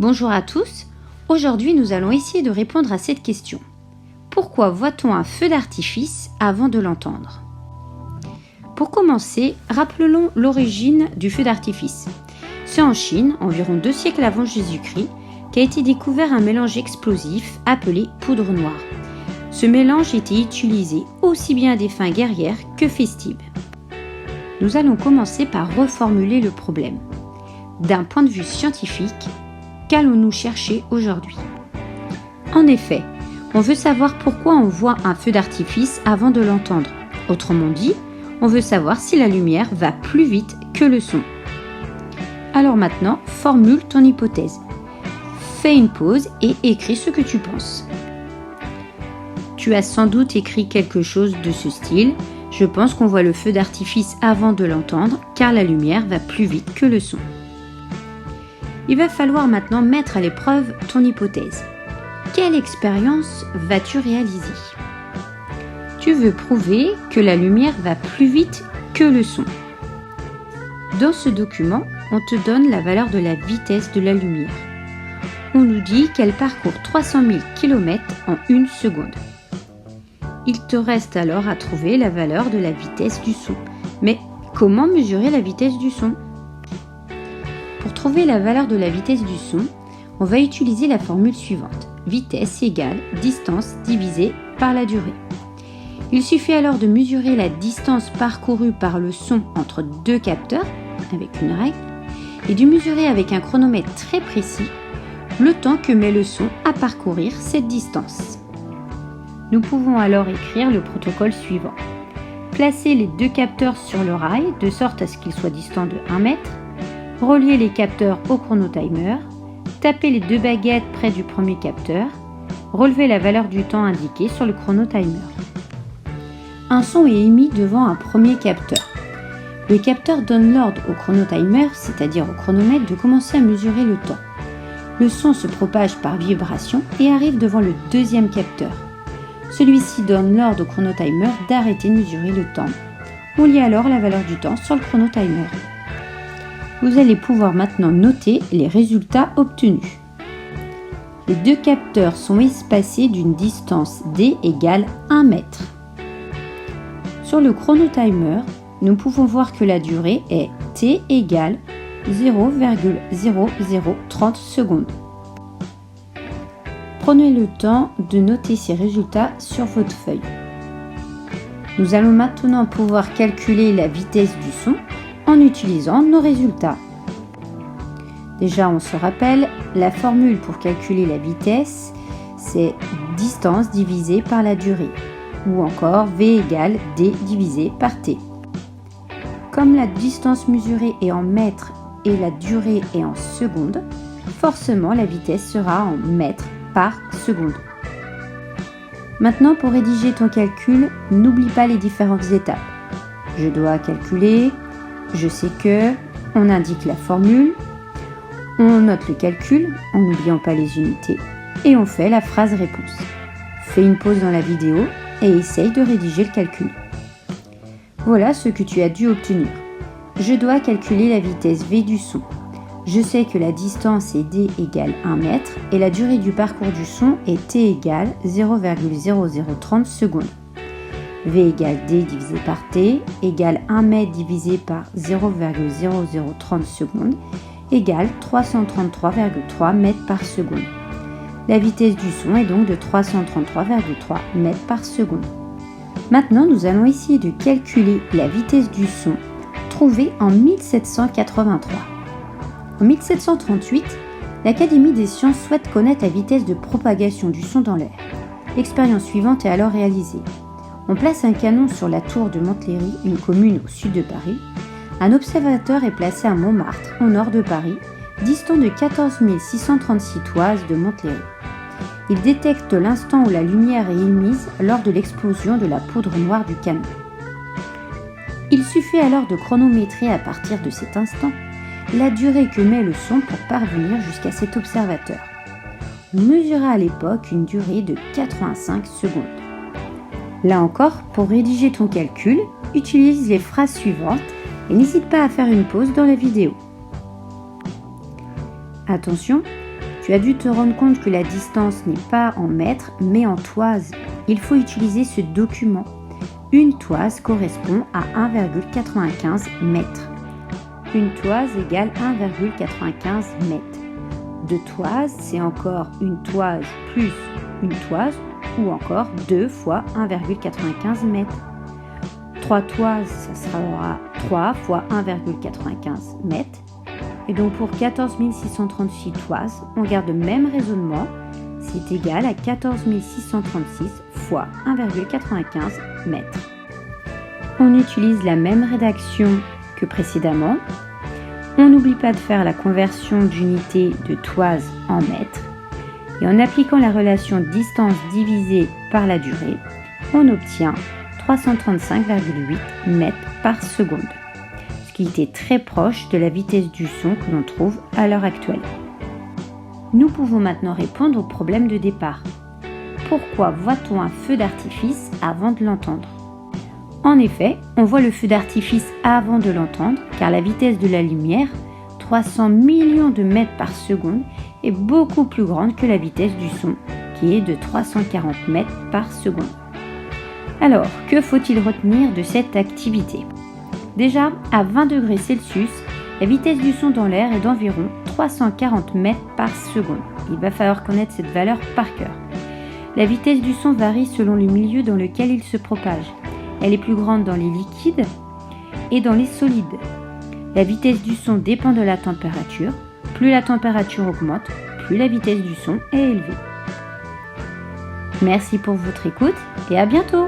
Bonjour à tous, aujourd'hui nous allons essayer de répondre à cette question. Pourquoi voit-on un feu d'artifice avant de l'entendre? Pour commencer, rappelons l'origine du feu d'artifice. C'est en Chine, environ 2 siècles avant Jésus-Christ, qu'a été découvert un mélange explosif appelé poudre noire. Ce mélange était utilisé aussi bien à des fins guerrières que festives. Nous allons commencer par reformuler le problème. D'un point de vue scientifique, qu'allons-nous chercher aujourd'hui? En effet, on veut savoir pourquoi on voit un feu d'artifice avant de l'entendre. Autrement dit, on veut savoir si la lumière va plus vite que le son. Alors maintenant, formule ton hypothèse. Fais une pause et écris ce que tu penses. Tu as sans doute écrit quelque chose de ce style. Je pense qu'on voit le feu d'artifice avant de l'entendre car la lumière va plus vite que le son. Il va falloir maintenant mettre à l'épreuve ton hypothèse. Quelle expérience vas-tu réaliser? Tu veux prouver que la lumière va plus vite que le son. Dans ce document, on te donne la valeur de la vitesse de la lumière. On nous dit qu'elle parcourt 300 000 km en 1 seconde. Il te reste alors à trouver la valeur de la vitesse du son. Mais comment mesurer la vitesse du son? Pour trouver la valeur de la vitesse du son, on va utiliser la formule suivante. Vitesse égale distance divisée par la durée. Il suffit alors de mesurer la distance parcourue par le son entre 2 capteurs, avec une règle, et de mesurer avec un chronomètre très précis le temps que met le son à parcourir cette distance. Nous pouvons alors écrire le protocole suivant. Placer les 2 capteurs sur le rail de sorte à ce qu'ils soient distants de 1 mètre, relier les capteurs au chronotimer, taper les 2 baguettes près du premier capteur, relever la valeur du temps indiquée sur le chronotimer. Un son est émis devant un premier capteur. Le capteur donne l'ordre au chronotimer, c'est-à-dire au chronomètre, de commencer à mesurer le temps. Le son se propage par vibration et arrive devant le deuxième capteur. Celui-ci donne l'ordre au chronotimer d'arrêter de mesurer le temps. On lit alors la valeur du temps sur le chronotimer. Vous allez pouvoir maintenant noter les résultats obtenus. Les 2 capteurs sont espacés d'une distance d égale 1 mètre. Sur le chronotimer, nous pouvons voir que la durée est t égale 0,0030 secondes. Prenez le temps de noter ces résultats sur votre feuille. Nous allons maintenant pouvoir calculer la vitesse du son en utilisant nos résultats. Déjà, on se rappelle, la formule pour calculer la vitesse, c'est distance divisée par la durée, ou encore V égale D divisé par T. Comme la distance mesurée est en mètres et la durée est en secondes, forcément la vitesse sera en mètres par seconde. Maintenant, pour rédiger ton calcul, n'oublie pas les différentes étapes. Je dois calculer, je sais que, on indique la formule, on note le calcul en n'oubliant pas les unités et on fait la phrase réponse. Fais une pause dans la vidéo et essaye de rédiger le calcul. Voilà ce que tu as dû obtenir. Je dois calculer la vitesse V du son. Je sais que la distance est d égale 1 mètre et la durée du parcours du son est t égale 0,0030 secondes. V égale d divisé par t égale 1 mètre divisé par 0,0030 secondes égale 333,3 mètres par seconde. La vitesse du son est donc de 333,3 mètres par seconde. Maintenant, nous allons essayer de calculer la vitesse du son trouvée en 1783. En 1738, l'Académie des sciences souhaite connaître la vitesse de propagation du son dans l'air. L'expérience suivante est alors réalisée. On place un canon sur la tour de Montlhéry, une commune au sud de Paris. Un observateur est placé à Montmartre, au nord de Paris, distant de 14 636 toises de Montlhéry. Il détecte l'instant où la lumière est émise lors de l'explosion de la poudre noire du canon. Il suffit alors de chronométrer à partir de cet instant la durée que met le son pour parvenir jusqu'à cet observateur. On mesura à l'époque une durée de 85 secondes. Là encore, pour rédiger ton calcul, utilise les phrases suivantes et n'hésite pas à faire une pause dans la vidéo. Attention, Tu as dû te rendre compte que la distance n'est pas en mètres, mais en toises. Il faut utiliser ce document. Une toise correspond à 1,95 mètres. Une toise égale 1,95 mètres. Deux toises, c'est encore une toise plus une toise, ou encore 2 fois 1,95 mètres. 3 toises, ça sera 3 fois 1,95 mètres. Et donc pour 14 636 toises, on garde le même raisonnement. C'est égal à 14 636 fois 1,95 mètres. On utilise la même rédaction que précédemment. On n'oublie pas de faire la conversion d'unité de toise en mètres. Et en appliquant la relation distance divisée par la durée, on obtient 335,8 mètres par seconde, ce qui était très proche de la vitesse du son que l'on trouve à l'heure actuelle. Nous pouvons maintenant répondre au problème de départ. Pourquoi voit-on un feu d'artifice avant de l'entendre ? En effet, on voit le feu d'artifice avant de l'entendre car la vitesse de la lumière, 300 millions de mètres par seconde, est beaucoup plus grande que la vitesse du son, qui est de 340 mètres par seconde. Alors, que faut-il retenir de cette activité ? Déjà, à 20 degrés Celsius, la vitesse du son dans l'air est d'environ 340 mètres par seconde. Il va falloir connaître cette valeur par cœur. La vitesse du son varie selon le milieu dans lequel il se propage. Elle est plus grande dans les liquides et dans les solides. La vitesse du son dépend de la température. Plus la température augmente, plus la vitesse du son est élevée. Merci pour votre écoute et à bientôt!